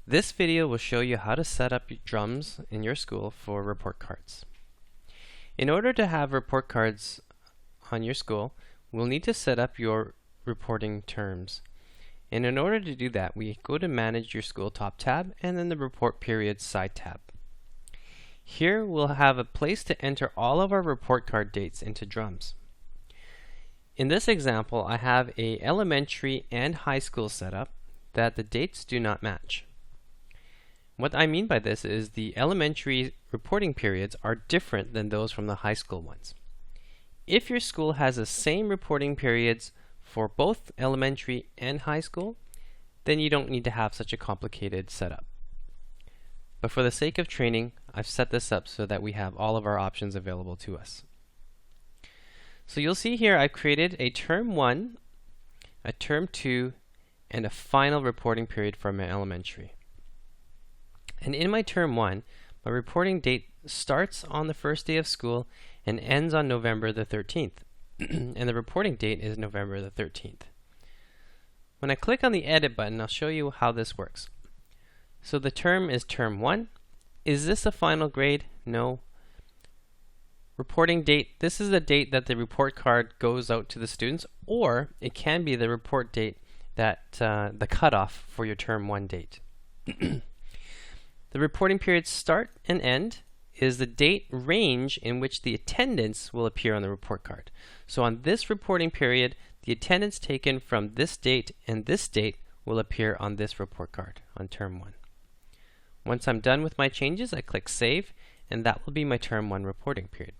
This video will show you how to set up drums in your school for report cards. In order to have report cards on your school, we'll need to set up your reporting terms. And in order to do that, we go to Manage Your School top tab and then the Report Periods side tab. Here we'll have a place to enter all of our report card dates into drums. In this example, I have a elementary and high school setup that the dates do not match. What I mean by this is the elementary reporting periods are different than those from the high school ones. If your school has the same reporting periods for both elementary and high school, then you don't need to have such a complicated setup. But for the sake of training, I've set this up so that we have all of our options available to us. So you'll see here I've created a term 1, a term 2, and a final reporting period for my elementary. And in my term 1, my reporting date starts on the first day of school and ends on November the 13th. And the reporting date is November the 13th. When I click on the Edit button, I'll show you how this works. So the term is term 1. Is this a final grade? No. Reporting date, this is the date that the report card goes out to the students, or it can be the report date that the cutoff for your term 1 date. The reporting periods start and end is the date range in which the attendance will appear on the report card. So on this reporting period, the attendance taken from this date and this date will appear on this report card on term 1. Once I'm done with my changes, I click Save, and that will be my term 1 reporting period.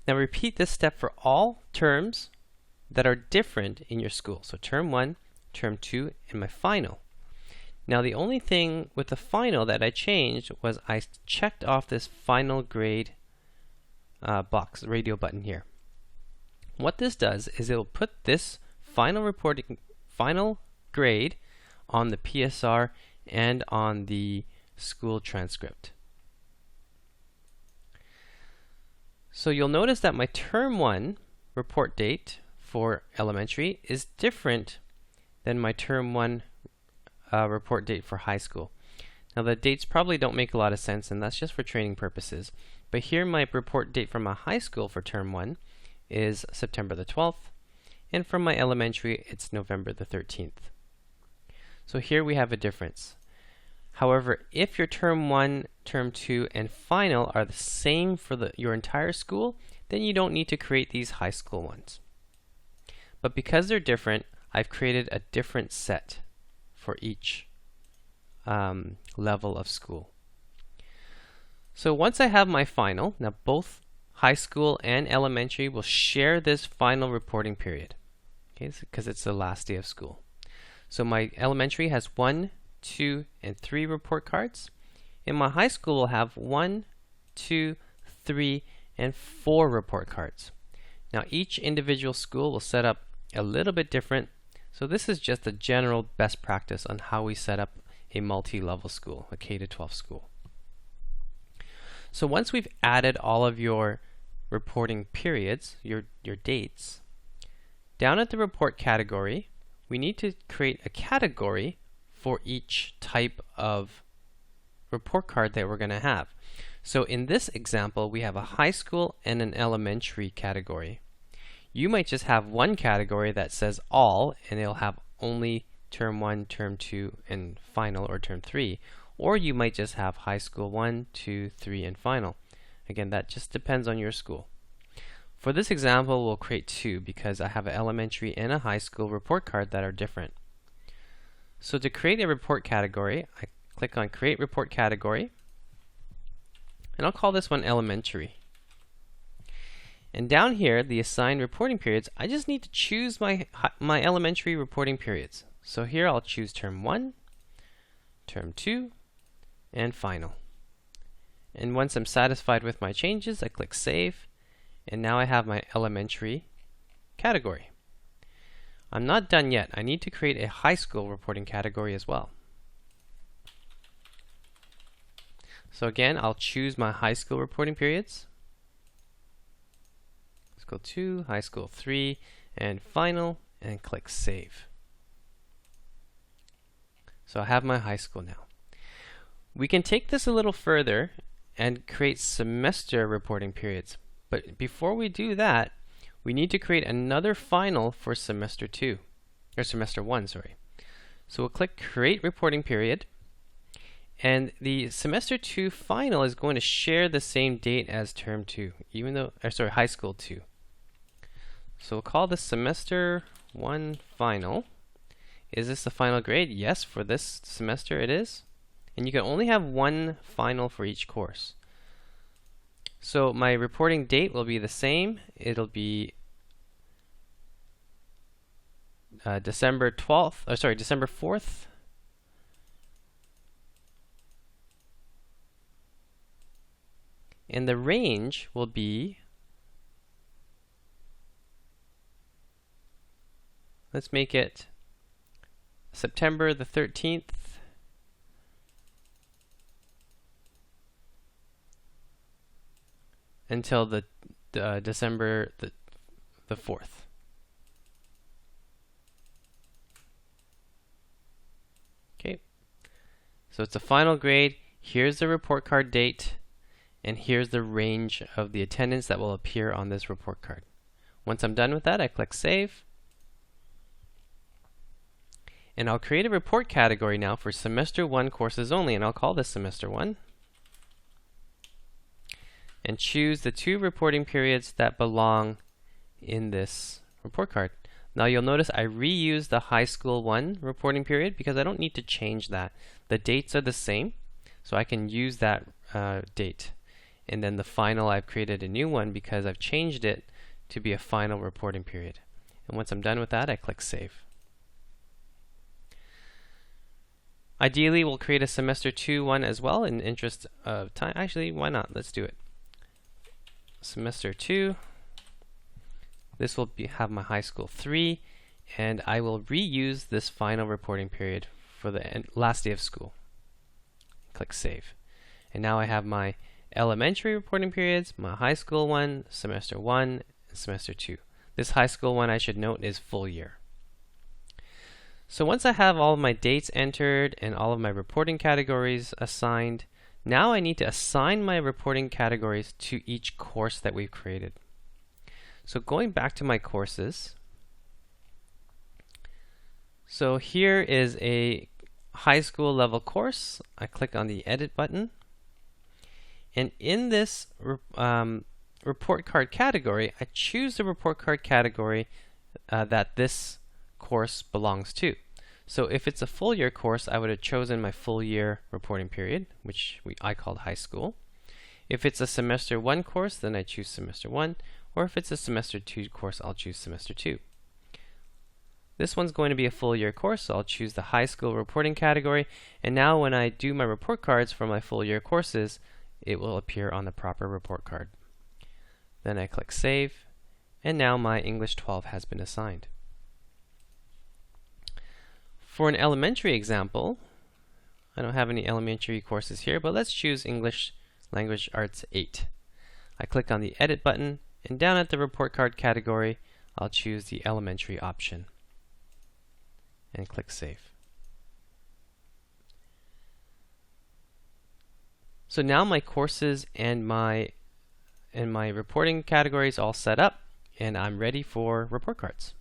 Now repeat this step for all terms that are different in your school. So term 1, term 2, and my final. Now the only thing with the final that I changed was I checked off this final grade box, radio button here. What this does is it will put this final grade on the PSR and on the school transcript. So you'll notice that my term 1 report date for elementary is different than my term 1 report date for high school. Now the dates probably don't make a lot of sense, and that's just for training purposes. But here my report date for my high school for term 1 is September the 12th, and for my elementary it's November the 13th. So here we have a difference. However, if your term 1, term 2, and final are the same for your entire school, then you don't need to create these high school ones. But because they're different, I've created a different set for each level of school. So once I have my final, now both high school and elementary will share this final reporting period, okay, because it's the last day of school. So my elementary has 1, 2, and 3 report cards, and my high school will have 1, 2, 3, and 4 report cards. Now each individual school will set up a little bit different, so this is just a general best practice on how we set up a multi-level school, a K-12 school. So once we've added all of your reporting periods, your dates, down at the report category, we need to create a category for each type of report card that we're going to have. So in this example, we have a high school and an elementary category. You might just have one category that says all, and it'll have only term 1, term 2, and final, or term 3. Or you might just have high school 1, 2, 3, and final. Again, that just depends on your school. For this example, we'll create 2 because I have an elementary and a high school report card that are different. So to create a report category, I click on Create Report Category, and I'll call this one Elementary. And down here, the assigned reporting periods, I just need to choose my elementary reporting periods. So here I'll choose term 1, term 2, and final. And once I'm satisfied with my changes, I click Save, and now I have my elementary category. I'm not done yet. I need to create a high school reporting category as well. So again, I'll choose my high school reporting periods. High school 2, high school 3, and final, and click Save. So I have my high school now. We can take this a little further and create semester reporting periods. But before we do that, we need to create another final for semester 2, or semester 1, sorry. So we'll click Create Reporting Period, and the semester 2 final is going to share the same date as term 2, even though, high school 2. So we'll call this semester 1 final. Is this the final grade? Yes, for this semester it is. And you can only have one final for each course. So my reporting date will be the same. It'll be December 4th. And the range will be, let's make it September the 13th until the December the 4th. Okay, so it's a final grade. Here's the report card date, and here's the range of the attendance that will appear on this report card. Once I'm done with that, I click Save. And I'll create a report category now for semester 1 courses only, and I'll call this semester 1. And choose the 2 reporting periods that belong in this report card. Now you'll notice I reused the high school 1 reporting period because I don't need to change that. The dates are the same, so I can use that date. And then the final, I've created a new one because I've changed it to be a final reporting period. And once I'm done with that, I click Save. Ideally, we'll create a semester 2 one as well in interest of time. Actually, why not? Let's do it. Semester 2. This will have my high school 3, and I will reuse this final reporting period for the last day of school. Click Save. And now I have my elementary reporting periods, my high school 1, semester 1, and semester 2. This high school one, I should note, is full year. So once I have all of my dates entered and all of my reporting categories assigned, now I need to assign my reporting categories to each course that we've created. So going back to my courses, so here is a high school level course. I click on the Edit button, and in this report card category, I choose the report card category that this course belongs to. So if it's a full year course, I would have chosen my full year reporting period, which I called high school. If it's a semester 1 course, then I choose semester 1, or if it's a semester 2 course, I'll choose semester 2. This one's going to be a full year course, so I'll choose the high school reporting category, and now when I do my report cards for my full year courses, it will appear on the proper report card. Then I click Save, and now my English 12 has been assigned. For an elementary example, I don't have any elementary courses here, but let's choose English Language Arts 8. I click on the Edit button, and down at the report card category, I'll choose the elementary option and click Save. So now my courses and my reporting categories all set up, and I'm ready for report cards.